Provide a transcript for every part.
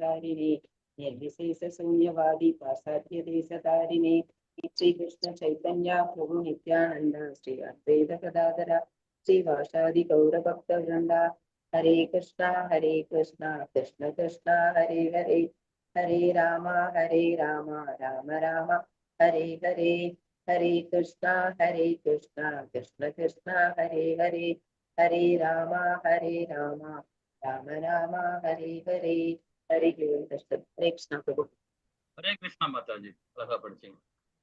तारिणे निर्विशेष शून्यवादी पासाद्य देश तारिणे श्री कृष्ण चैतन्य प्रभु नित्यानंद श्री अद्वैत गदाधर श्रीवासादि गौरभक्त वृंदा हरे कृष्णा कृष्ण कृष्णा हरे हरे हरे राम राम राम हरे हरे हरे कृष्णा कृष्ण कृष्णा हरे हरे हरे राम राम राम हरे हरे हरे कृष्ण। हरे कृष्णा प्रभु। हरे कृष्णा माताजी, अलगा படிச்சீங்க.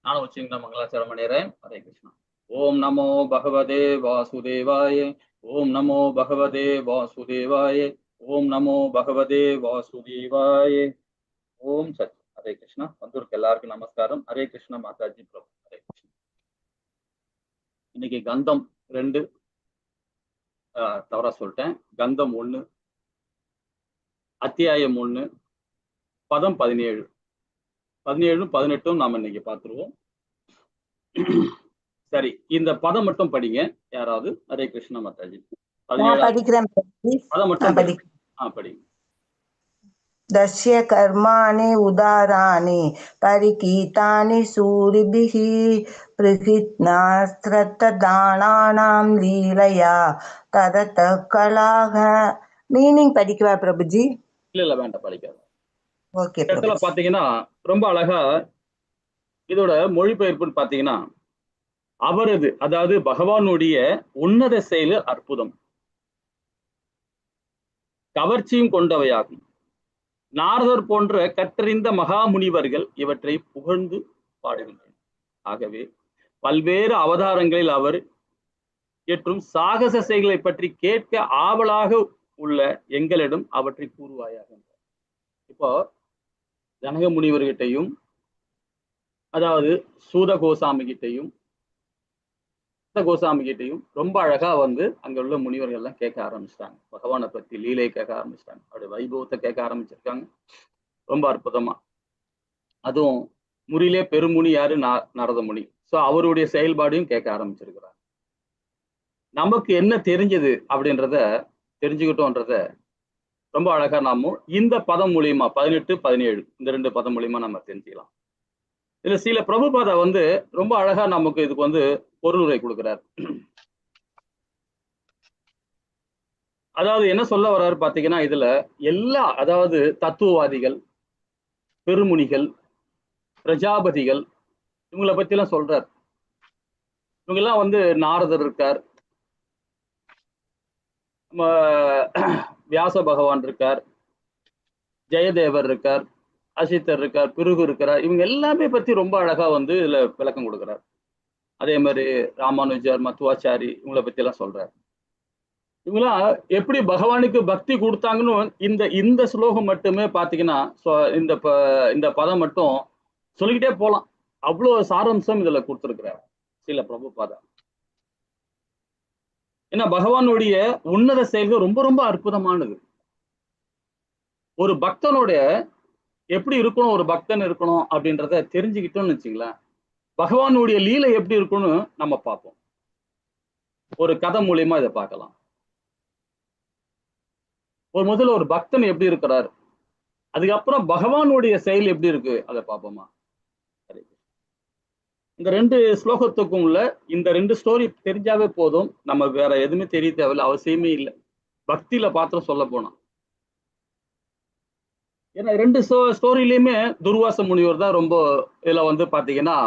நானும் வச்சுங்க மங்களாச்சரம் பண்ணிடுறேன். ஹரே கிருஷ்ணா. ஓம் நமோ பகவதே வாசுதேவாய. ஓம் நமோ பகவதே வாசுதேவாய. ஓம் நமோ பகவதே வாசுதேவாய. ஓம் சத். ஹரே கிருஷ்ணா. வந்திருக்க எல்லாருக்கும் நமஸ்காரம். ஹரே கிருஷ்ணா மாதாஜி பிரபு. ஹரே கிருஷ்ணா. இன்னைக்கு கந்தம் 2 தவறா சொல்லிட்டேன். கந்தம் 1 அத்தியாயம் 1 பதம் 17 18 நாம இன்னைக்கு பார்த்துருவோம். சரி, இந்த பதம் மட்டும் படிங்க யாராவது. ஹரே கிருஷ்ணா மாதாஜி. 17 பதம் மட்டும் படிங்க. दस्य कर्माणि उदाराणि परिकीतानि सूरिभिः प्रकृत्नास्त्रदानानां लीलया तदत कलाः. மீனிங் படிக்கவா பிரபுஜி? இல்ல வேண்டாம், படிக்காது. ஓகே. இடத்துல பாத்தீங்கன்னா ரொம்ப அழகா இதோட மொழிபெயர்ப்புன்னு பாத்தீங்கன்னா, அவரது அதாவது பகவானுடைய உன்னத செயல் அற்புதம், கவர்ச்சியும் கொண்டவையாகும். நாரதர் போன்ற கற்றறிந்த மகாமுனிவர்கள் இவற்றை புகழ்ந்து பாடுகின்றனர். ஆகவே பல்வேறு அவதாரங்களில் அவர் மற்றும் சாகச செயல்களை பற்றி கேட்க ஆவலாக உள்ள எங்களிடம் அவற்றை கூறுவாயாக. இப்போ ஜனக முனிவர்கிட்டையும் அதாவது சூத கோசாமி கிட்டையும் ரொம்ப அழகா அங்க உள்ள முனிவர்கள் எல்லாம் கேட்க ஆரம்பிச்சிட்டாங்க. பகவானை பத்தி லீலை கேட்க ஆரம்பிச்சிட்டாங்க, அவருடைய வைபவத்தை கேட்க ஆரம்பிச்சிருக்காங்க. ரொம்ப அற்புதமா. அதுவும் முறியிலே பெருமுனி யாரு? நாரத முனி. சோ அவருடைய செயல்பாடையும் கேட்க ஆரம்பிச்சிருக்கிறாங்க. நமக்கு என்ன தெரிஞ்சது அப்படின்றத தெரிஞ்சுக்கிட்டோன்றத ரொம்ப அழகா நாமும் இந்த பதம் மூலியமா 18, 17 இந்த 2 பதம் மூலியமா நம்ம தெரிஞ்சுக்கலாம். இதுல சில பிரபுபாதா ரொம்ப அழகா நமக்கு இதுக்கு பொருளுரை கொடுக்கிறார். அதாவது என்ன சொல்ல வர்றாரு பாத்தீங்கன்னா, இதுல எல்லா அதாவது தத்துவவாதிகள், பெருமுனிகள், பிரஜாபதிகள் இவங்களை பத்தி எல்லாம் சொல்றார். இவங்க எல்லாம் நாரதர் இருக்கார், வியாச பகவான் இருக்கார், ஜெயதேவர் இருக்கார், அசித்தர் இருக்கார், பிருகு இருக்கிறார். இவங்க எல்லாமே பத்தி ரொம்ப அழகா இதுல விளக்கம் கொடுக்கிறார். அதே மாதிரி ராமானுஜர், மத்துவாச்சாரி இவங்களை பத்தி எல்லாம் சொல்றார். இவங்களாம் எப்படி பகவானுக்கு பக்தி கொடுத்தாங்கன்னு இந்த ஸ்லோகம் மட்டுமே பாத்தீங்கன்னா, இந்த பதம் மட்டும் சொல்லிக்கிட்டே போலாம். அவ்வளவு சாரம்சம் இதுல கொடுத்திருக்கிறார் சில பிரபுபாதா. ஏன்னா பகவானுடைய உன்னத செயல்கள் ரொம்ப ரொம்ப அற்புதமானது. ஒரு பக்தனுடைய எப்படி இருக்கணும், ஒரு பக்தன் இருக்கணும் அப்படின்றத தெரிஞ்சுக்கிட்டோம்னு வச்சுங்களேன், பகவானுடைய லீலை எப்படி இருக்கும்னு நம்ம பார்ப்போம். ஒரு கதை மூலியமா இதை பார்க்கலாம். முதல்ல ஒரு பக்தன் எப்படி இருக்கிறார், அதுக்கப்புறம் பகவானுடைய செயல் எப்படி இருக்கு அதை பார்ப்போமா. இந்த 2 ஸ்லோகத்துக்கும் உள்ள இந்த 2 ஸ்டோரி தெரிஞ்சாவே போதும், நம்ம வேற எதுவுமே தெரிய தேவையில்லை, அவசியமே இல்லை. பக்தியில பாத்திரம் சொல்ல போனா, ஏன்னா 2 ஸ்டோரியிலையுமே துர்வாச முனிவர் தான் ரொம்ப இதுல பாத்தீங்கன்னா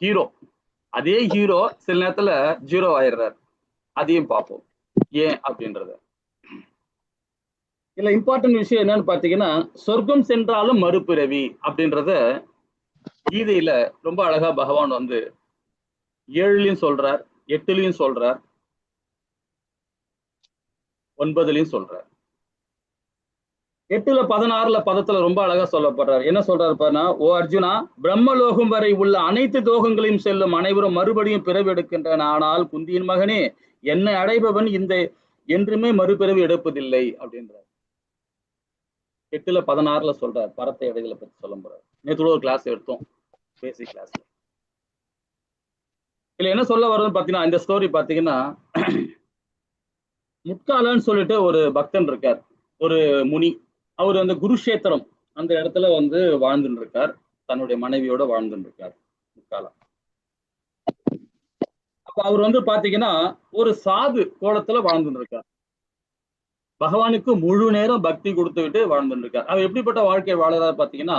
ஹீரோ. அதே ஹீரோ சில நேரத்துல ஜீரோ ஆயிடுறாரு. அதையும் பார்ப்போம் ஏன் அப்படின்றத. இதுல இம்பார்ட்டன்ட் விஷயம் என்னன்னு பாத்தீங்கன்னா, சொர்க்கம் சென்றாலும் மறுபிறவி அப்படின்றத கீதையில ரொம்ப அழகா பகவான் 7லயும் சொல்றார், 8லயும் சொல்றார், 9லயும் சொல்றார். 8ல 16ல பதத்துல ரொம்ப அழகா சொல்லப்படுறார். என்ன சொல்றாரு பாருன்னா, ஓ அர்ஜுனா, பிரம்மலோகம் வரை உள்ள அனைத்து தோகங்களையும் செல்லும் அனைவரும் மறுபடியும் பிறவி எடுக்கின்றன. ஆனால் குந்தியின் மகனே, என்னை அடைபவன் இந்த என்றுமே மறுபிறவி எடுப்பதில்லை அப்படின்றார். 8ல 16ல சொல்றார். பரத்தை அடைதலை பத்தி சொல்ல போறார். நேற்று ஒரு கிளாஸ் எடுத்தோம், பேசிக் கிளாஸ். இதுல என்ன சொல்ல வர்றதுன்னு பாத்தீங்கன்னா, இந்த ஸ்டோரி பாத்தீங்கன்னா, முட்காலன்னு சொல்லிட்டு ஒரு பக்தன் இருக்கார், ஒரு முனி. அவர் அந்த குருஷேத்திரம் அந்த இடத்துல வந்து வாழ்ந்துட்டு இருக்கார், தன்னுடைய மனைவியோட வாழ்ந்துட்டு இருக்கார் முக்காலா. அப்ப அவர் வந்து பாத்தீங்கன்னா ஒரு சாது கோலத்துல வாழ்ந்துட்டு இருக்கார், பகவானுக்கு முழு நேரம் பக்தி கொடுத்துக்கிட்டு வாழ்ந்துட்டு இருக்கார். அவர் எப்படிப்பட்ட வாழ்க்கை வாழறாரு பாத்தீங்கன்னா,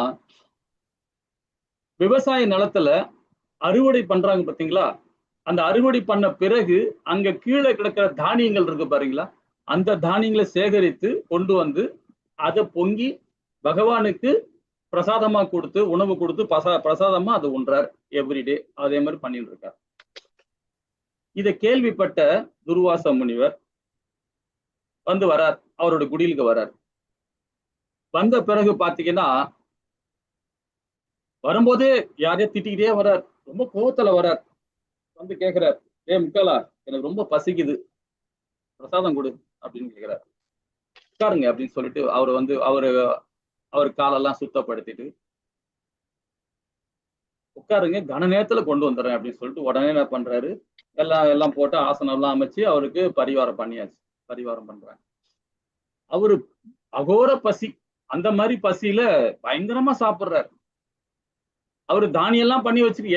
விவசாய நிலத்துல அறுவடை பண்றாங்க பாத்தீங்களா, அந்த அறுவடை பண்ண பிறகு அங்க கீழே கிடக்கிற தானியங்கள் இருக்கு பாருங்களா, அந்த தானியங்களை சேகரித்து கொண்டு வந்து அதை பொங்கி பகவானுக்கு பிரசாதமா கொடுத்து உணவு கொடுத்து பிரசாதமா அதை உண்றார் எவ்ரிடே. அதே மாதிரி பண்ணிட்டு இருக்கார். இதை கேள்விப்பட்ட துர்வாச முனிவர் வந்து வரார், அவரோட குடிலுக்கு வரார். வந்த பிறகு பாத்தீங்கன்னா வரும்போதே யாரையும் திட்டிக்கிட்டே வர்றார், ரொம்ப கோவத்துல வர்றார். வந்து கேட்கிறார், முக்காலா எனக்கு ரொம்ப பசிக்குது, பிரசாதம் கொடு அப்படின்னு கேட்கிறார். உட்காருங்க அப்படின்னு சொல்லிட்டு அவர் வந்து அவர் காலெல்லாம் சுத்தப்படுத்திட்டு உட்காருங்க, கன நேரத்துல கொண்டு வந்துடுறேன் அப்படின்னு சொல்லிட்டு உடனே என்ன பண்றாரு, எல்லாம் போட்டு ஆசனம் எல்லாம் அமைச்சு அவருக்கு பரிவாரம் பண்ணியாச்சு. பரிவாரம் பண்றாங்க. அவரு அகோர பசி, அந்த மாதிரி பசியில பயங்கரமா சாப்பிடுறாரு. அவரு தானியெல்லாம் பண்ணி வச்சுட்டு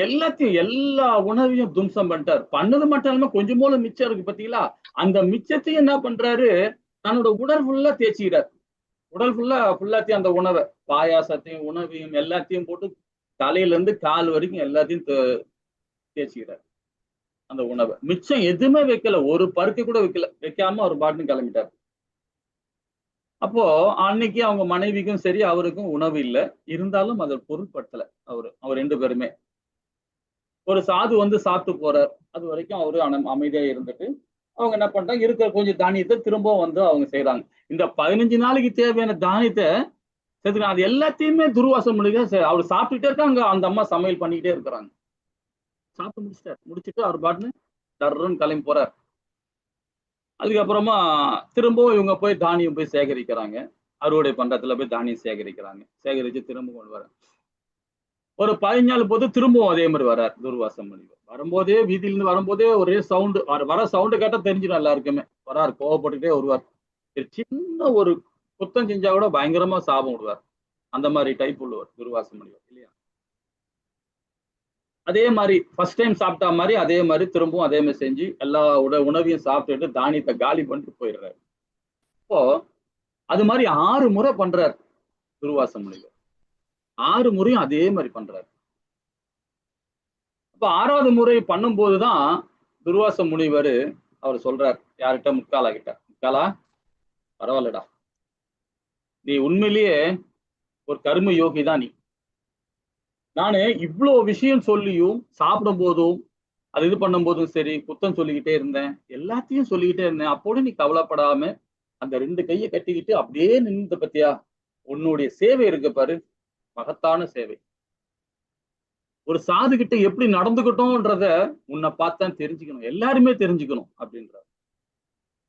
எல்லா உணவையும் தும்சம் பண்ணிட்டார். பண்ணது மட்டும் இல்லாம கொஞ்சம் போல மிச்சம் இருக்கு பாத்தீங்களா, அந்த மிச்சத்தையும் என்ன பண்றாரு, தன்னோட உடல் ஃபுல்லா தேய்ச்சிக்கிறார். உடல் ஃபுல்லாத்தையும் அந்த உணவை, பாயாசத்தையும் உணவையும் எல்லாத்தையும் போட்டு தலையில இருந்து கால் வரைக்கும் எல்லாத்தையும் தேய்ச்சிக்கிறார். அந்த உணவை மிச்சம் எதுவுமே வைக்கல, ஒரு பருக்கை கூட வைக்காம அவர் பாட்டுன்னு கிளம்பிட்டார். அப்போ அன்னைக்கு அவங்க மனைவிக்கும் சரி அவருக்கும் உணவு இல்லை, இருந்தாலும் அதை பொருட்படுத்தல. அவர் ரெண்டு பேருமே. ஒரு சாது வந்து சாப்பிட்டு போறார், அது வரைக்கும் அவரு அமைதியா இருந்துட்டு அவங்க என்ன பண்றாங்க, இருக்கிற கொஞ்சம் தானியத்தை திரும்பவும் வந்து அவங்க செய்யறாங்க. இந்த 15 நாளைக்கு தேவையான தானியத்தை அது எல்லாத்தையுமே துர்வாச முனிவர் அவர் சாப்பிட்டுட்டே இருக்காங்க, அந்த அம்மா சமையல் பண்ணிக்கிட்டே இருக்கிறாங்க. சாப்பிட்டு முடிச்சுட்டு அவர் பாட்டுன்னு டர்ன்னு கிளம்பி போறார். அதுக்கப்புறமா திரும்பவும் இவங்க போய் தானியம் போய் சேகரிக்கிறாங்க, அறுவடை பண்றதுல போய் தானியம் சேகரிச்சு திரும்ப கொண்டு வர. ஒரு 15 நாள் போது திரும்பவும் அதே மாதிரி வர்றார் துர்வாச முனிவர். வரும்போதே வீதியிலிருந்து வரும்போதே ஒரே சவுண்டு, வர சவுண்டு கேட்டா தெரிஞ்சிடும் எல்லாருக்குமே. வராரு, கோவப்பட்டுட்டே வருவார். சின்ன ஒரு குத்தம் செஞ்சா கூட பயங்கரமா சாபம் விடுவார். அந்த மாதிரி டைப் உள்ளவர் துர்வாச முனிவர் இல்லையா. அதே மாதிரி ஃபர்ஸ்ட் டைம் சாப்பிட்டா மாதிரி அதே மாதிரி திரும்பவும் அதே மாதிரி செஞ்சு எல்லா உணவையும் சாப்பிட்டுட்டு தானியத்தை காலி பண்ணிட்டு போயிடுறாரு. இப்போ அது மாதிரி 6 முறை பண்றாரு துர்வாச முனிவர். 6 முறையும் அதே மாதிரி பண்றாரு. அப்ப 6வது முறை பண்ணும் போதுதான் துர்வாச முனிவர் அவர் சொல்றார் யார்கிட்ட, முக்காலா கிட்ட, முக்காலா பரவாயில்லடா, நீ உண்மையிலேயே ஒரு கர்ம யோகி தான். நானு இவ்வளவு விஷயம் சொல்லியும் சாப்பிடும் போதும் அது இது பண்ணும் போதும் சரி குத்தம் சொல்லிக்கிட்டே இருந்தேன், எல்லாத்தையும் சொல்லிக்கிட்டே இருந்தேன். அப்போது நீ கவலைப்படாம அந்த 2 கையை கட்டிக்கிட்டு அப்படியே நின்று பத்தியா, உன்னுடைய சேவை இருக்கு பாரு, மகத்தான சேவை. ஒரு சாது கிட்ட எப்படி நடந்துகிட்டோம்ன்றத உன்னை பார்த்தா தெரிஞ்சுக்கணும், எல்லாருமே தெரிஞ்சுக்கணும் அப்படின்ற.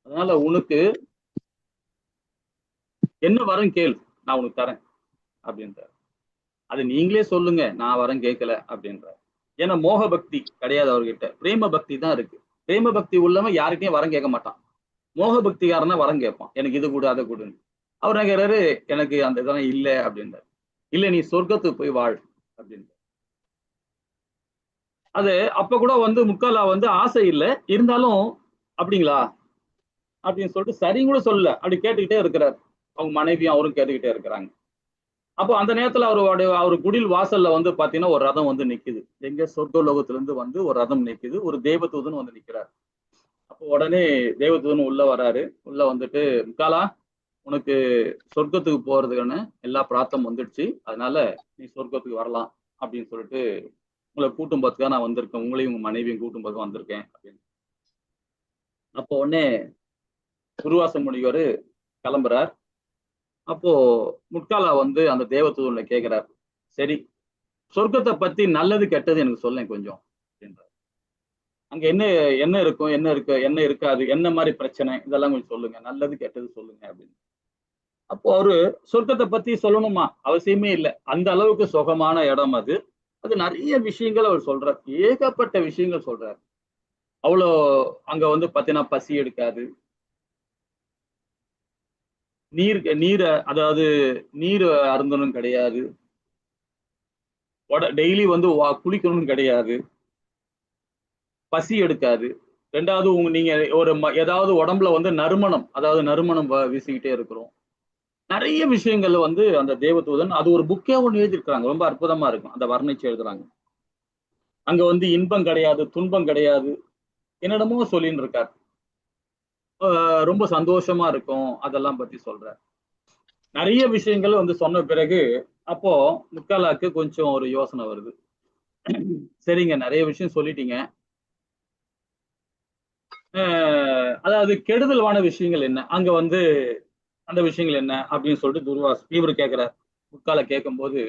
அதனால உனக்கு என்ன வரம் கேள், நான் உனக்கு தரேன் அப்படின்ற. அது நீங்களே சொல்லுங்க, நான் வரம் கேட்கல அப்படின்ற. ஏன்னா மோக பக்தி கிடையாது அவர்கிட்ட, பிரேம பக்தி தான் இருக்கு. பிரேம பக்தி உள்ளவன் யாருக்கையும் வரம் கேட்க மாட்டான். மோக பக்திக்காரனா வரம் கேட்பான், எனக்கு இது கொடு அதை கொடுன்னு. அவர் என்ன கேட்கிறாரு, எனக்கு அந்த இதெல்லாம் இல்லை அப்படின்றார். இல்லை, நீ சொர்க்கத்துக்கு போய் வாழ் அப்படின்ற. அது அப்ப கூட வந்து முக்காலா வந்து ஆசை இல்லை, இருந்தாலும் அப்படிங்களா அப்படின்னு சொல்லிட்டு சரியும் கூட சொல்லல, அப்படி கேட்டுக்கிட்டே இருக்கிறார். அவங்க மனைவியும் அவரும் கேட்டுக்கிட்டே இருக்கிறாங்க. அப்போ அந்த நேரத்துல அவர் குடில் வாசல்ல வந்து பாத்தீங்கன்னா ஒரு ரதம் வந்து நிக்குது. எங்க சொர்க்க லோகத்துல இருந்து வந்து ஒரு ரதம் நிக்குது, ஒரு தேவதூதன் வந்து நிக்கிறார். அப்போ உடனே தேவதூதன் உள்ள வராரு. உள்ள வந்துட்டு, முக்காலா உனக்கு சொர்க்கத்துக்கு போறதுக்கான எல்லா பிரார்த்தம் வந்துடுச்சு, அதனால நீ சொர்க்கத்துக்கு வரலாம் அப்படின்னு சொல்லிட்டு உங்களை கூட்டும் பார்த்துக்காக நான் வந்திருக்கேன், உங்களையும் உங்க மனைவியும் கூட்டும் பார்த்து வந்திருக்கேன் அப்படின்னு. அப்போ உடனே துர்வாச முனிவர் கிளம்புறார். அப்போ முக்காலா வந்து அந்த தேவதூதனை கேட்கிறார், சரி சொர்க்கத்தை பத்தி நல்லது கெட்டது எனக்கு சொல்லேன் கொஞ்சம் அப்படின்றார். அங்க என்ன என்ன இருக்கும், என்ன இருக்காது, என்ன மாதிரி பிரச்சனை, இதெல்லாம் கொஞ்சம் சொல்லுங்க, நல்லது கெட்டது சொல்லுங்க அப்படின்னு. அப்போ அவரு சொர்க்கத்தை பத்தி சொல்லணுமா அவசியமே இல்லை, அந்த அளவுக்கு சுகமான இடம் அது. அது நிறைய விஷயங்கள் அவர் சொல்றார், ஏகப்பட்ட விஷயங்கள் சொல்றார். அவ்வளோ அங்க வந்து பாத்தீங்கன்னா பசி எடுக்காது, நீர் அதாவது நீர் அருந்தணும் கிடையாது, டெய்லி வந்து குளிக்கணும் கிடையாது, பசி எடுக்காது. ரெண்டாவது நீங்க ஒரு ஏதாவது உடம்புல வந்து நறுமணம், அதாவது நறுமணம் வீசிக்கிட்டே இருக்கிறோம். நிறைய விஷயங்கள் வந்து அந்த தேவதூதன் அது ஒரு புக்கே ஒன்று எழுதியிருக்கிறாங்க. ரொம்ப அற்புதமா இருக்கும். அந்த வர்ணிச்சு எழுதுறாங்க. அங்க வந்து இன்பம் கிடையாது, துன்பம் கிடையாது, என்னிடமோ சொல்லின்னு இருக்கார். ரொம்ப சந்தோஷமா இருக்கும், அதெல்லாம் பத்தி சொல்றார். நிறைய விஷயங்கள் வந்து சொன்ன பிறகு அப்போ முக்காலாக்கு கொஞ்சம் ஒரு யோசனை வருது. சரிங்க, நிறைய விஷயம் சொல்லிட்டீங்க, அதாவது கெடுதலான விஷயங்கள் என்ன, அங்க வந்து அந்த விஷயங்கள் என்ன அப்படின்னு சொல்லிட்டு இவரு கேட்கிறார். முக்கால கேட்கும் போது,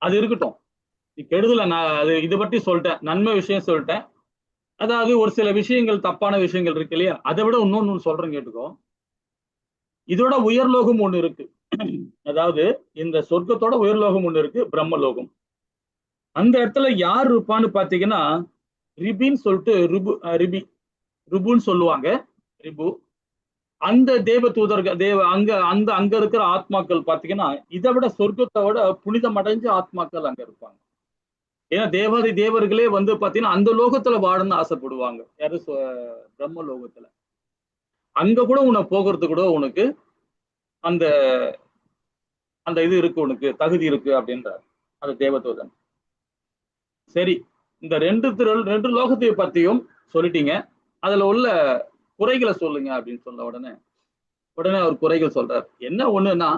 அது இருக்கட்டும், கெடுதல நான் அது இதை பற்றி சொல்லிட்டேன், நன்மை விஷயம் சொல்லிட்டேன். அதாவது ஒரு சில விஷயங்கள் தப்பான விஷயங்கள் இருக்கு இல்லையா, அதை விட இன்னொன்னு சொல்றேன் கேட்டுக்கோ. இதோட உயர்லோகம் ஒண்ணு இருக்கு. அதாவது இந்த சொர்க்கத்தோட உயர்லோகம் ஒண்ணு இருக்கு, பிரம்மலோகம். அந்த இடத்துல யார் இருப்பான்னு பாத்தீங்கன்னா ரிபின்னு சொல்லிட்டு ரிபுன்னு சொல்லுவாங்க, ரிபு. அந்த தேவ தூதர்கள் அங்க இருக்கிற ஆத்மாக்கள் பாத்தீங்கன்னா இதை விட சொர்க்கத்தை விட புனிதம் அடைஞ்ச ஆத்மாக்கள் அங்க இருப்பாங்க. ஏன்னா தேவாதி தேவர்களே வந்து பாத்தீங்கன்னா அந்த லோகத்துல வாழணும்னு ஆசைப்படுவாங்க. யாரு? பிரம்ம லோகத்துல. அங்க கூட உன்னை போகிறது கூட உனக்கு அந்த அந்த இது இருக்கு, உனக்கு தகுதி இருக்கு அப்படின்றார் அந்த தேவதூதன். சரி, இந்த ரெண்டு லோகத்தை பத்தியும் சொல்லிட்டீங்க, அதுல உள்ள குறைகளை சொல்லுங்க அப்படின்னு சொன்ன உடனே அவர் குறைகள் சொல்றார். என்ன ஒண்ணுன்னா,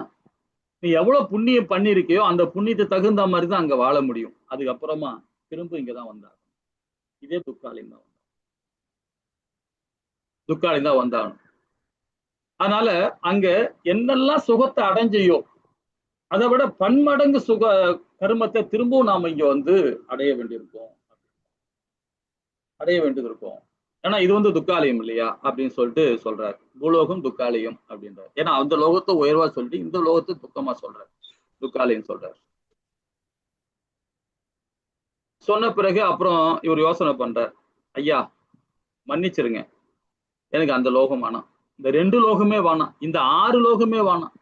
நீ எவ்வளவு புண்ணியம் பண்ணிருக்கியோ அந்த புண்ணியத்தை தகுந்த மாதிரி தான் அங்க வாழ முடியும். அதுக்கப்புறமா திரும்ப இங்கதான் வந்தாங்க. இதே துக்காலின் தான் வந்தாங்க. அதனால அங்க என்னெல்லாம் சுகத்தை அடைஞ்சையோ அதை விட பன்மடங்கு கருமத்தை திரும்பவும் நாம இங்க வந்து அடைய வேண்டியிருக்கும். ஏன்னா இது வந்து துக்காலயம் இல்லையா அப்படின்னு சொல்லிட்டு சொல்றாரு. பூலோகம் துக்காலயம் அப்படின்றார். ஏன்னா அந்த லோகத்தை உயர்வா சொல்லிட்டு இந்த லோகத்தை துக்கமா சொல்றாரு, துக்காலயம் சொல்றாரு. சொன்ன பிறகு அப்புறம் இவர் யோசனை பண்றார். ஐயா மன்னிச்சிருங்க, எனக்கு அந்த லோகம் வேணாம், இந்த 2 லோகமே வேணாம், இந்த 6 லோகமே வேணாம்,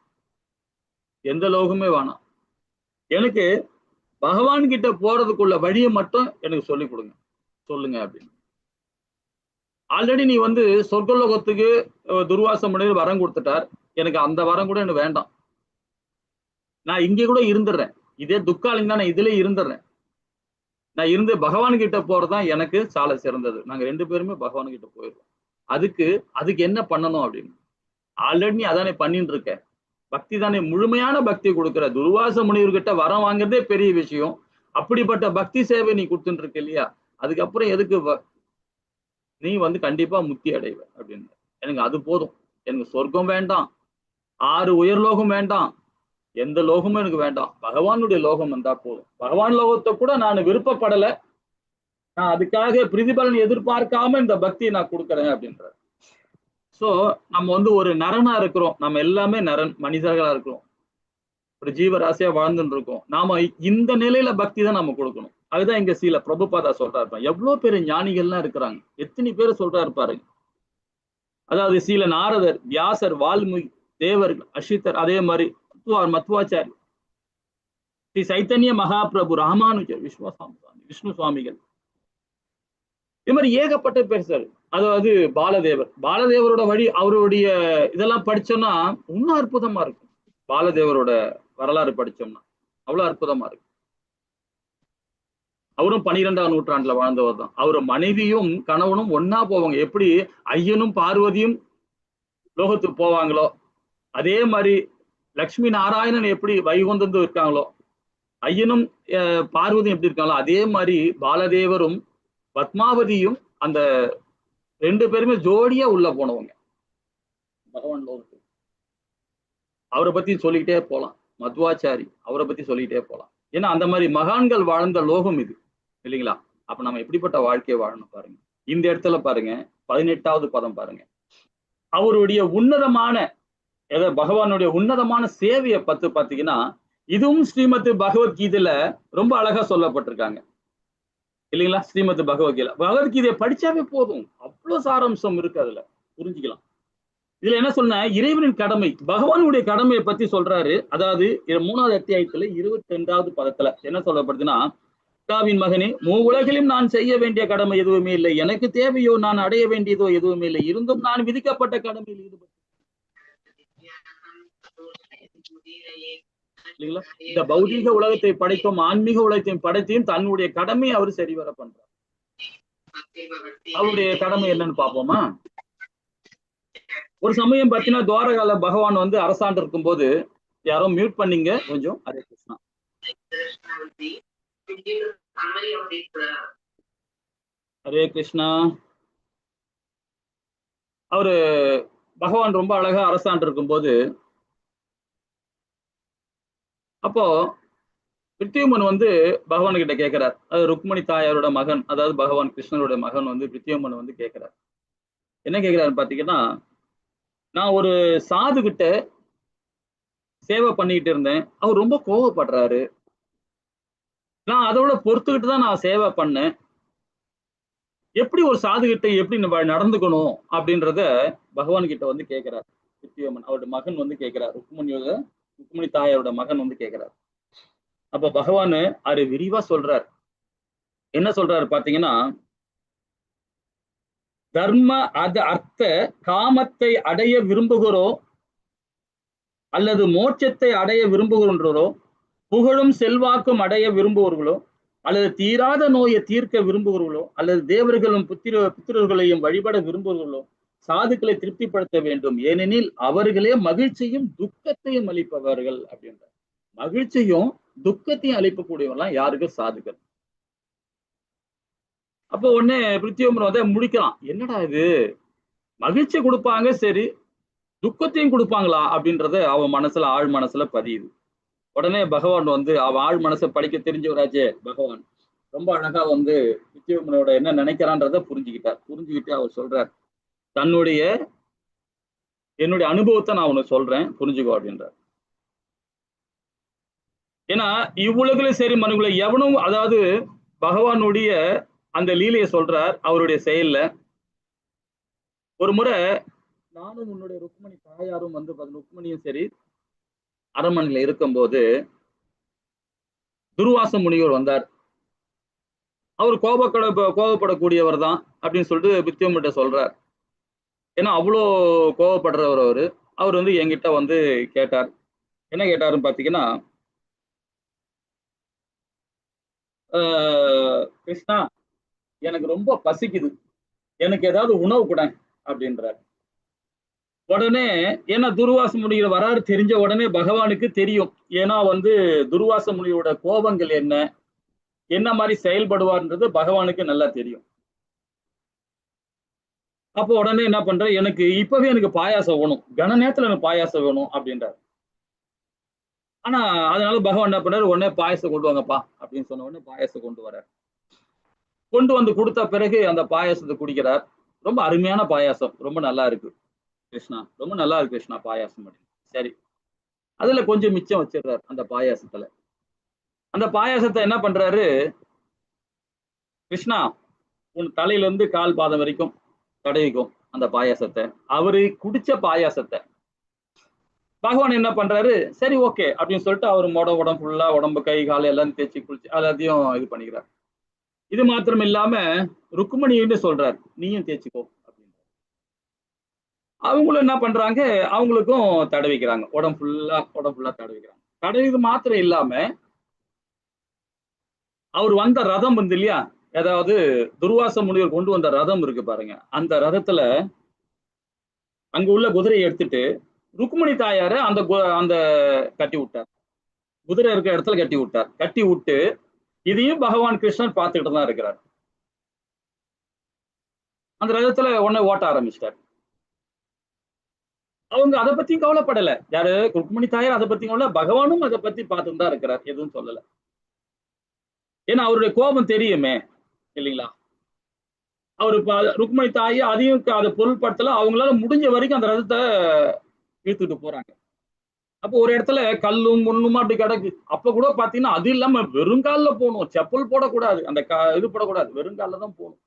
எந்த லோகமே வேணாம், எனக்கு பகவான் கிட்ட போறதுக்குள்ள வழியை மட்டும் எனக்கு சொல்லுங்க அப்படின்னு. ஆல்ரெடி நீ வந்து சொர்க்கலோகத்துக்கு துர்வாச முனிவர் வரம் கொடுத்துட்டார், எனக்கு அந்த வரம் கூட எனக்கு வேண்டாம், நான் இங்கே கூட இருந்துடுறேன், இதே துக்காலிங் தான், நான் இதுல இருந்துடுறேன், நான் இருந்து பகவான் கிட்ட போறதுதான் எனக்கு சால சிறந்தது, நாங்க 2 பேருமே பகவான் கிட்ட போயிடுவோம், அதுக்கு என்ன பண்ணணும் அப்படின்னு. ஆல்ரெடி நீ அதானே பண்ணிட்டு இருக்க, பக்தி தானே, முழுமையான பக்தி கொடுக்குற, துர்வாச முனிவர்கிட்ட வரம் வாங்குறதே பெரிய விஷயம், அப்படிப்பட்ட பக்தி சேவை நீ கொடுத்துட்டு இருக்க இல்லையா, அதுக்கப்புறம் எதுக்கு நீ வந்து கண்டிப்பா முக்தி அடைவ அப்படின்னு. எனக்கு அது போதும், எனக்கு சொர்க்கம் வேண்டாம், 6 உயர்லோகம் வேண்டாம், எந்த லோகமும் எனக்கு வேண்டாம், பகவானுடைய லோகம் வந்தா போதும், பகவான் லோகத்தை கூட நான் விருப்பப்படல, நான் அதுக்காக பிரதிபலன் எதிர்பார்க்காம இந்த பக்தியை நான் கொடுக்குறேன் அப்படின்றார். சோ நம்ம வந்து ஒரு நரனா இருக்கிறோம், நம்ம எல்லாமே நரன் மனிதர்களா இருக்கிறோம், ஒரு ஜீவராசியா வாழ்ந்துட்டு இருக்கோம், நாம இந்த நிலையில பக்தி தான் நம்ம கொடுக்கணும். அதுதான் இங்க சீல பிரபுபாதா சொல்றாரு. எவ்வளவு பேர் ஞானிகள்லாம் இருக்கிறாங்க, எத்தனை பேர் சொல்றாரு பாருங்க. அதாவது சீல நாரதர், வியாசர், வால்மீகி, தேவர், அஷித்தர், அதே மாதிரி மத்வாச்சாரி, ஸ்ரீ சைத்தன்ய மகாபிரபு, ராமானுஜர், விஷ்ணு சுவாமிகள், இது மாதிரி ஏகப்பட்ட பேர் சார். அதாவது பாலதேவரோட வழி, அவருடைய இதெல்லாம் படிச்சோம்னா இன்னும் அற்புதமா இருக்கும். பாலதேவரோட வரலாறு படிச்சோம்னா அவ்வளவு அற்புதமா இருக்கு. அவரும் 12ஆம் நூற்றாண்டுல வாழ்ந்தவர் தான். அவரு மனைவியும் கணவனும் ஒன்னா போவாங்க. எப்படி ஐயனும் பார்வதியும் லோகத்துக்கு போவாங்களோ அதே மாதிரி லட்சுமி நாராயணன் எப்படி வைகுந்தந்து இருக்காங்களோ, ஐயனும் பார்வதியும் எப்படி இருக்காங்களோ அதே மாதிரி பாலதேவரும் பத்மாவதியும் அந்த 2 பேருமே ஜோடியா உள்ள போனவங்க பகவான் லோகத்துக்கு. அவரை பத்தி சொல்லிக்கிட்டே போலாம். மத்வாச்சாரி, அவரை பத்தி சொல்லிக்கிட்டே போலாம். ஏன்னா அந்த மாதிரி மகான்கள் வாழ்ந்த லோகம் இது இல்லைங்களா. அப்ப நம்ம எப்படிப்பட்ட வாழ்க்கையை வாழணும் பாருங்க. இந்த இடத்துல பாருங்க 18வது பதம் பாருங்க. அவருடைய உன்னதமான பகவானுடைய உன்னதமான சேவையை பாத்தீங்கன்னா இதுவும் ஸ்ரீமத் பகவத்கீதையில ரொம்ப அழகா சொல்லப்பட்டிருக்காங்க இல்லைங்களா. ஸ்ரீமத் பகவத்கீதை படிச்சாவே போதும், அவ்வளவு சாராம்சம் இருக்கு, அதுல புரிஞ்சுக்கலாம். இதுல என்ன சொன்ன, இறைவனின் கடமை, பகவானுடைய கடமையை பத்தி சொல்றாரு. அதாவது 3வது அத்தியாயத்துல 22வது பதத்துல என்ன சொல்லப்படுதுன்னா, பிதாவின் மகனே, உலகிலும் நான் செய்ய வேண்டிய கடமை எதுவுமே இல்லை, எனக்கு தேவையோ நான் அடைய வேண்டியதோ எதுவுமே இல்லை, இருந்தும் நான் விதிக்கப்பட்ட கடமையில் ஈடுபட்டு இல்லைங்களா? இந்த பௌதீக உலகத்தை படைத்தும் ஆன்மீக உலகத்தையும் படைத்தையும் தன்னுடைய கடமையை அவர் சரிவர பண்றார். அவருடைய கடமை என்னன்னு பார்ப்போமா? ஒரு சமயம் பார்த்தீங்கன்னா துவாரகால பகவான் வந்து அரசாண்டு இருக்கும் போது, யாரோ மியூட் பண்ணீங்க கொஞ்சம். ஹரே கிருஷ்ணா. ஹரே கிருஷ்ணா. அவரு பகவான் ரொம்ப அழகா அரசாண்டு இருக்கும் போது, அப்போ பிருத்திவிமன் வந்து பகவான் கிட்ட கேட்கிறார். அது ருக்மணி தாயாரோட மகன், அதாவது பகவான் கிருஷ்ணனுடைய மகன் வந்து பிருத்திவிமன் வந்து கேட்கிறார். என்ன கேட்கிறாரு பாத்தீங்கன்னா, நான் ஒரு சாது கிட்ட சேவை பண்ணிட்டு இருந்தேன், அவர் ரொம்ப கோவப்படுறாரு, நான் அதோட பொறுத்துக்கிட்டு தான் நான் சேவை பண்ணேன், எப்படி ஒரு சாது கிட்ட எப்படி நடந்துக்கணும் அப்படின்றத பகவான் கிட்ட வந்து கேட்கிறார் பிருத்திவிமன். அவருடைய மகன் வந்து கேட்கிறார், ருக்மணி தாயாரோட மகன் வந்து கேட்கிறார். அப்ப பகவான் அது விரிவா சொல்றார். என்ன சொல்றாரு பாத்தீங்கன்னா, தர்ம அர்த்த காமத்தை அடைய விரும்புகிறோம் அல்லது மோட்சத்தை அடைய விரும்புகின்றோரோ, புகழும் செல்வாக்கும் அடைய விரும்புவர்களோ, அல்லது தீராத நோயை தீர்க்க விரும்புகிறவர்களோ, அல்லது தேவர்களும் புத்திரர்களையும் வழிபட விரும்புகிறவர்களோ சாதுக்களை திருப்திப்படுத்த வேண்டும், ஏனெனில் அவர்களே மகிழ்ச்சியும் துக்கத்தையும் அளிப்பவர்கள் அப்படின்ற. மகிழ்ச்சியும் துக்கத்தையும் அளிக்கக்கூடியவெல்லாம் யாருக்கு? சாதுக்கள். அப்போ உடனே பிருத்திவிமன் வந்து முடிக்கலாம், என்னடா இது, மகிழ்ச்சி கொடுப்பாங்க சரி, துக்கத்தையும் கொடுப்பாங்களா அப்படின்றத அவன் மனசுல ஆழ் மனசுல பதியுது. உடனே பகவான் வந்து அவன் ஆழ் மனசை படிக்க தெரிஞ்சவராச்சே பகவான் ரொம்ப அழகா வந்து பிருத்திவிமனோட என்ன நினைக்கிறான்றத புரிஞ்சுக்கிட்டார். புரிஞ்சுக்கிட்டு அவர் சொல்றார், என்னுடைய அனுபவத்தை நான் உனக்கு சொல்றேன், புரிஞ்சுக்கோ அப்படின்றார். ஏன்னா இவ்வுலகிலும் சரி மனுக்குள்ள எவனும், அதாவது பகவானுடைய அந்த லீலையை சொல்றார் அவருடைய செயல்ல. ஒரு முறை நானும் உன்னுடைய ருக்மணி தாயாரும் வந்து ருக்மணியும் சரி அரண்மனையில இருக்கும்போது துர்வாச முனிவர் வந்தார். அவர் கோபப்படக்கூடியவர் தான் அப்படின்னு சொல்லிட்டு பிருத்திவிமன்கிட்ட சொல்றார். ஏன்னா அவ்வளோ கோபப்படுறவர் அவரு. அவர் வந்து என்கிட்ட வந்து கேட்டார். என்ன கேட்டாருன்னு பாத்தீங்கன்னா, கிருஷ்ணா, எனக்கு ரொம்ப பசிக்குது, எனக்கு ஏதாவது உணவு கூட அப்படின்றார். உடனே ஏன்னா துர்வாச முனிவர் வராரு தெரிஞ்ச உடனே பகவானுக்கு தெரியும், ஏன்னா வந்து துர்வாச முனியோட கோபங்கள் என்ன மாதிரி செயல்படுவார்ன்றது பகவானுக்கு நல்லா தெரியும். அப்போ உடனே என்ன பண்ற, எனக்கு இப்பவே எனக்கு பாயாசம் வேணும், கன நேரத்துல எனக்கு பாயாசம் வேணும் அப்படின்றார். ஆனா அதனால பகவான் என்ன பண்றாரு, உடனே பாயாசம் கொண்டு வாங்கப்பா அப்படின்னு சொன்ன உடனே பாயாசம் கொண்டு வர்றார். கொண்டு வந்து கொடுத்த பிறகு அந்த பாயாசத்தை குடிக்கிறார். ரொம்ப அருமையான பாயாசம், ரொம்ப நல்லா இருக்கு கிருஷ்ணா, ரொம்ப நல்லா இருக்கு கிருஷ்ணா பாயாசம் அப்படின்னு. சரி, அதுல கொஞ்சம் மிச்சம் வச்சிடுறாரு அந்த பாயாசத்துல. அந்த பாயாசத்தை என்ன பண்றாரு, கிருஷ்ணா உன் தலையில இருந்து கால் பாதம் வரைக்கும் தடவிக்கும் அந்த பாயாசத்தை. அவரு குடிச்ச பாயாசத்தை பகவான் என்ன பண்றாரு, சரி ஓகே அப்படின்னு சொல்லிட்டு அவர் உடம்பு ஃபுல்லா, உடம்பு கை கால் எல்லாம் தேய்ச்சி குளிச்சு எல்லாத்தையும் இது பண்ணிக்கிறார். இது மாத்திரம் இல்லாம ருக்மணின்னு சொல்றாரு, நீயும் தேய்ச்சிக்கோ அப்படின்னு. அவங்களும் என்ன பண்றாங்க, அவங்களுக்கும் தடவிக்கிறாங்க, உடம்பு ஃபுல்லா தடவிக்கிறாங்க. தடவிக்கு மாத்திரம் இல்லாம அவர் வந்த ரதம் வந்து இல்லையா, அதாவது துர்வாச முனிவர் கொண்டு வந்த ரதம் இருக்கு பாருங்க, அந்த ரதத்துல அங்க உள்ள குதிரையை எடுத்துட்டு ருக்மணி தாயார அந்த கட்டி விட்டார், குதிரை இருக்கிற இடத்துல கட்டி விட்டார். கட்டி விட்டு இதையும் பகவான் கிருஷ்ணன் பார்த்துக்கிட்டு தான் இருக்கிறார். அந்த ரதத்துல உடனே ஓட்ட ஆரம்பிச்சிட்டார். அவங்க அதை பத்தியும் கவலைப்படல, யாரு ருக்மணி தாயார் அதை பத்தியும் கவலை, பகவானும் அதை பத்தி பார்த்துட்டு தான் இருக்கிறார், எதுவும் சொல்லல. ஏன்னா அவருடைய கோபம் தெரியுமே இல்லைங்களா. அவரு ருக்மணி தாயை அதையும் அதை பொருள்படுத்தல, அவங்களால முடிஞ்ச வரைக்கும் அந்த ரதத்தை இழுத்துட்டு போறாங்க. அப்போ ஒரு இடத்துல கல்லும் முன்னுமா அப்படி கிடக்கு. அப்ப கூட பாத்தீங்கன்னா அது இல்லாம வெறுங்காலில் போகணும், செப்பல் போடக்கூடாது, அந்த இது போடக்கூடாது, வெறுங்காலில் தான் போகணும்.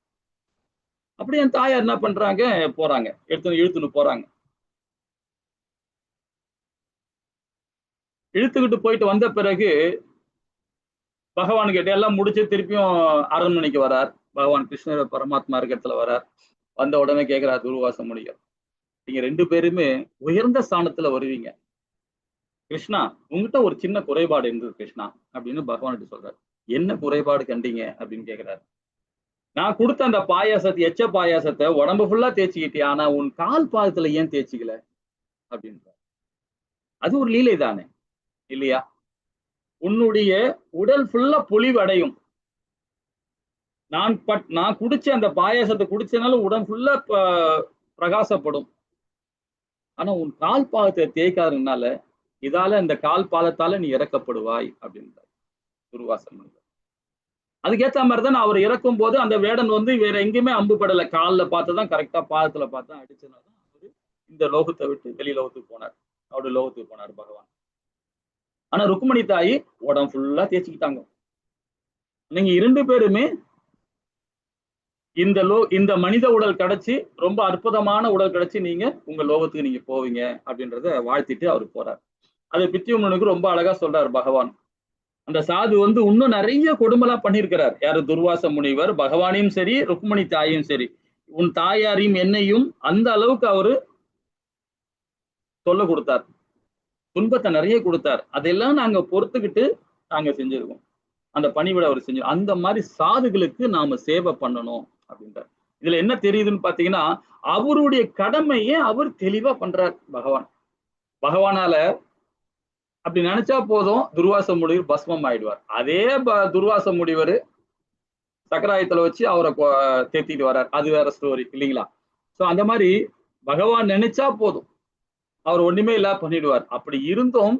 அப்படி என் தாயார் என்ன பண்றாங்க, போறாங்க, இழுத்துன்னு போறாங்க. இழுத்துக்கிட்டு போயிட்டு வந்த பிறகு பகவான் கிட்ட எல்லாம் முடிச்சு திருப்பியும் அரண்மனைக்கு வரார். பகவான் கிருஷ்ணர் பரமாத்மா இருக்கிறதுல வரார். வந்த உடனே கேட்கிறார் துர்வாச முனிவர், நீங்க 2 பேருமே உயர்ந்த ஸ்தானத்துல வருவீங்க. கிருஷ்ணா, உங்ககிட்ட ஒரு சின்ன குறைபாடு இருந்தது கிருஷ்ணா அப்படின்னு பகவான்கிட்ட சொல்றாரு. என்ன குறைபாடு கண்டீங்க அப்படின்னு கேட்கிறாரு. நான் கொடுத்த அந்த பாயாசத்தை, எச்ச பாயாசத்தை உடம்பு ஃபுல்லா தேய்ச்சிக்கிட்டியா, ஆனா உன் கால் பாதத்துல ஏன் தேய்ச்சிக்கல அப்படின்ற. அது ஒரு லீலை தானே இல்லையா? உன்னுடைய உடல் ஃபுல்லா பொலிவடையும். நான் குடிச்ச அந்த பாயாசத்தை குடிச்சனால உடம்பு ஃபுல்லா பிரகாசப்படும். ஆனா உன் கால் பாதத்தை தேய்க்காதனால இதால இந்த கால் பாதத்தால நீ இறக்கப்படுவாய் அப்படின்றார் துர்வாச முனிவர். அதுக்கேற்ற மாதிரிதான் அவர் இறக்கும் போது அந்த வேடன் வந்து வேற எங்கேயுமே அம்பு படலை, காலில் பார்த்துதான் கரெக்டா பாதத்துல பார்த்தா அடிச்சதுனாலதான் அவரு இந்த லோகத்தை விட்டு வெளி லோகத்துக்கு போனார். அவருடைய லோகத்துக்கு போனார் பகவான். ஆனா ருக்மணி தாயி உடம்பு ஃபுல்லா தேய்ச்சிக்கிட்டாங்க. நீங்க 2 பேருமே இந்த மனித உடல் கிடைச்சி, ரொம்ப அற்புதமான உடல் கிடைச்சி நீங்க உங்க லோகத்துக்கு நீங்க போவீங்க அப்படின்றத வாழ்த்திட்டு அவர் போறார். அதை பித்தியமுனனுக்கு ரொம்ப அழகா சொல்றாரு பகவான். அந்த சாது வந்து இன்னும் நிறைய கொடுமைலாம் பண்ணியிருக்கிறார். யாரு? துர்வாச முனிவர் பகவானையும் சரி, ருக்மணி தாயையும் சரி, உன் தாயாரையும் என்னையும் அந்த அளவுக்கு அவரு சொல்ல கொடுத்தார், துன்பத்தை நிறைய கொடுத்தார். அதெல்லாம் நாங்க பொறுத்துக்கிட்டு நாங்க செஞ்சிருக்கோம். அந்த பணிவிட அவர் செஞ்சு, அந்த மாதிரி சாதுகளுக்கு நாம சேவை பண்ணணும் அப்படின்றார். இதுல என்ன தெரியுதுன்னு பாத்தீங்கன்னா, அவருடைய கடமையை அவர் தெளிவா பண்றார் பகவான். பகவானால அப்படி நினைச்சா போதும், துர்வாச முனிவர் பஸ்மம் ஆயிடுவார். அதே துர்வாச முனிவர் சக்கராயத்துல வச்சு அவரை தேத்திட்டு வர்றார். அது வேற ஸ்டோரி இல்லைங்களா? சோ அந்த மாதிரி பகவான் நினைச்சா போதும், அவர் ஒண்ணுமே இல்ல பண்ணிடுவார். அப்படி இருந்தும்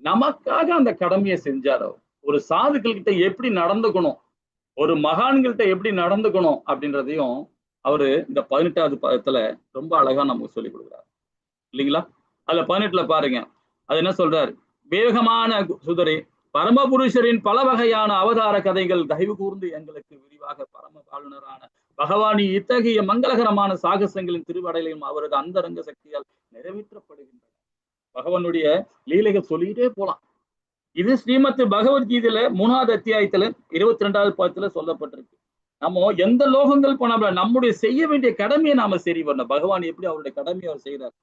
நமக்காக அந்த கடமையை செஞ்சார். அவர் ஒரு சாதுக்கள் கிட்ட எப்படி நடந்துக்கணும், ஒரு மகான்கள்கிட்ட எப்படி நடந்துக்கணும் அப்படின்றதையும் அவரு இந்த 18வது பதத்துல ரொம்ப அழகா நமக்கு சொல்லி கொடுக்குறாரு இல்லைங்களா? அதுல 18ல பாருங்க, அது என்ன சொல்றாரு? வேகமான சுதரே, பரமபுருஷரின் பல வகையான அவதார கதைகள் தயவு கூர்ந்து எங்களுக்கு விரிவாக பரம பாலுனரான பகவானி இத்தகைய மங்களகரமான சாகசங்களின் திருவடையிலும் அவரது அந்தரங்க சக்தியால் நிறைவேற்றப்படுகின்றன. பகவானுடைய லீலைகள் சொல்லிட்டே போலாம். இது ஸ்ரீமத் பகவத்கீதையில 3வது அத்தியாயத்துல 22வது பதத்துல சொல்லப்பட்டிருக்கு. நம்ம எந்த லோகங்கள் போனாலும் நம்முடைய செய்ய வேண்டிய கடமையை நாம சரி வரணும். பகவான் எப்படி அவருடைய கடமையை அவர் செய்யறார்.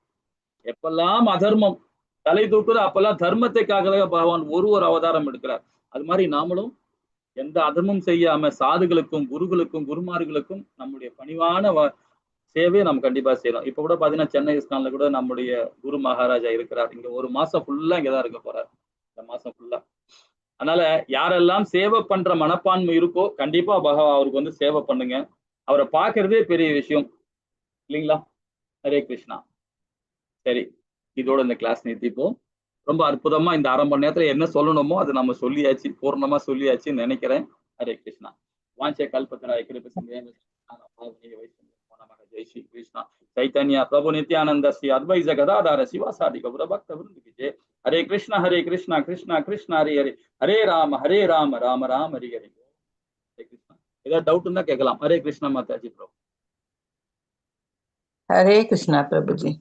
எப்பெல்லாம் அதர்மம் தலை தூக்குதோ அப்பெல்லாம் தர்மத்தைக்காக பகவான் ஒரு அவதாரம் எடுக்கிறார். அது மாதிரி நாமளும் எந்த அதர்மம் செய்யாம சாதுகளுக்கும் குருகளுக்கும் குருமார்களுக்கும் நம்முடைய பணிவான சேவையை நம்ம கண்டிப்பா செய்யலாம். இப்ப கூட பாத்தீங்கன்னா சென்னை இஸ்கான்ல கூட நம்முடைய குரு மகாராஜா இருக்கிறார். இங்க 1 மாசம் ஃபுல்லா இங்கதான் இருக்க போறார். இந்த மாசம் ஃபுல்லா. அதனால யாரெல்லாம் சேவை பண்ற மனப்பான்மை இருக்கோ கண்டிப்பா அவருக்கு வந்து சேவை பண்ணுங்க. அவரை பார்க்கறதே பெரிய விஷயம் இல்லைங்களா? ஹரே கிருஷ்ணா. சரி, இதோட இந்த கிளாஸ் நிறுத்திப்போம். ரொம்ப அற்புதமா இந்த 1/2 மணி நேரத்துல என்ன சொல்லணுமோ அது நம்ம சொல்லியாச்சு, பூர்ணமா சொல்லியாச்சுன்னு நினைக்கிறேன். ஹரே கிருஷ்ணா. வாஞ்ச கல்பத்தராய கிருப சிந்தே ஜெய் ஸ்ரீ கிருஷ்ணா சைத்தன்யா பிரபு நித்யானந்த ஸ்ரீ அத்வைத கதாதார சிவாசாதி கௌர பக்த விருந்துக்கு ஜெய். ஹரே கிருஷ்ணா கிருஷ்ணா கிருஷ்ணா ஹரே ஹரே, ஹரே ராம ராம ராம ஹரி ஹரி. ஹரே கிருஷ்ணா. ஏதாவது டவுட் இருந்தா கேட்கலாம். ஹரே கிருஷ்ணா மாதாஜி பிரபு. ஹரே கிருஷ்ணா பிரபுஜி.